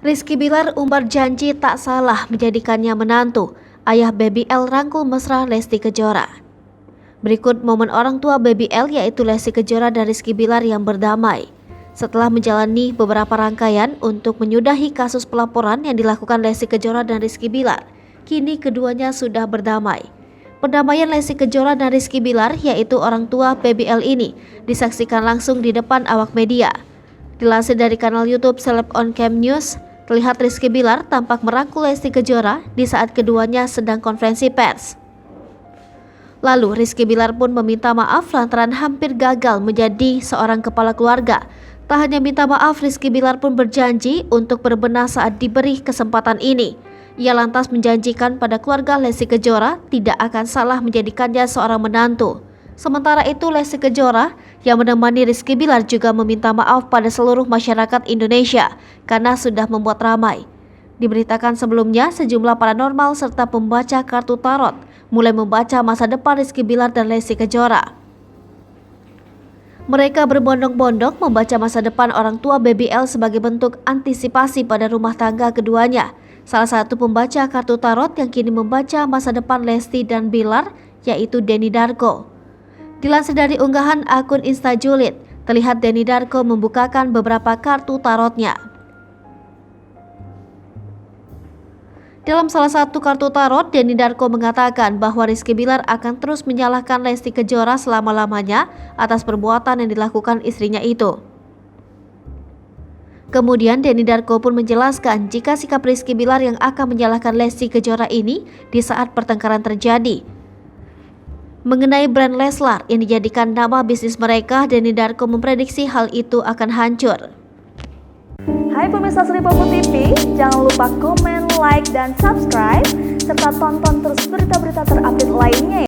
Rizky Bilar umbar janji tak salah menjadikannya menantu. Ayah Baby L rangkul mesra Lesti Kejora. Berikut momen orang tua Baby L yaitu Lesti Kejora dan Rizky Bilar yang berdamai. Setelah menjalani beberapa rangkaian untuk menyudahi kasus pelaporan yang dilakukan Lesti Kejora dan Rizky Bilar, kini keduanya sudah berdamai. Perdamaian Lesti Kejora dan Rizky Bilar yaitu orang tua Baby L ini disaksikan langsung di depan awak media. Dilansir dari kanal YouTube Celeb On Cam News, terlihat Rizky Bilar tampak merangkul Lesti Kejora di saat keduanya sedang konferensi pers. Lalu Rizky Bilar pun meminta maaf lantaran hampir gagal menjadi seorang kepala keluarga. Tak hanya minta maaf, Rizky Bilar pun berjanji untuk berbenah saat diberi kesempatan ini. Ia lantas menjanjikan pada keluarga Lesti Kejora tidak akan salah menjadikannya seorang menantu. Sementara itu Lesti Kejora yang menemani Rizky Bilar juga meminta maaf pada seluruh masyarakat Indonesia karena sudah membuat ramai. Diberitakan sebelumnya sejumlah paranormal serta pembaca kartu tarot mulai membaca masa depan Rizky Bilar dan Lesti Kejora. Mereka berbondong-bondong membaca masa depan orang tua Baby L sebagai bentuk antisipasi pada rumah tangga keduanya. Salah satu pembaca kartu tarot yang kini membaca masa depan Lesti dan Bilar yaitu Denny Darko. Dilansir dari unggahan akun Insta Julid, terlihat Denny Darko membukakan beberapa kartu tarotnya. Dalam salah satu kartu tarot, Denny Darko mengatakan bahwa Rizky Bilar akan terus menyalahkan Lesti Kejora selama-lamanya atas perbuatan yang dilakukan istrinya itu. Kemudian Denny Darko pun menjelaskan jika sikap Rizky Bilar yang akan menyalahkan Lesti Kejora ini di saat pertengkaran terjadi. Mengenai brand Leslar yang dijadikan nama bisnis mereka, Denny Darko memprediksi hal itu akan hancur. Hai pemirsa Sri Popo TV, jangan lupa komen, like, dan subscribe, serta tonton terus berita-berita terupdate lainnya ya.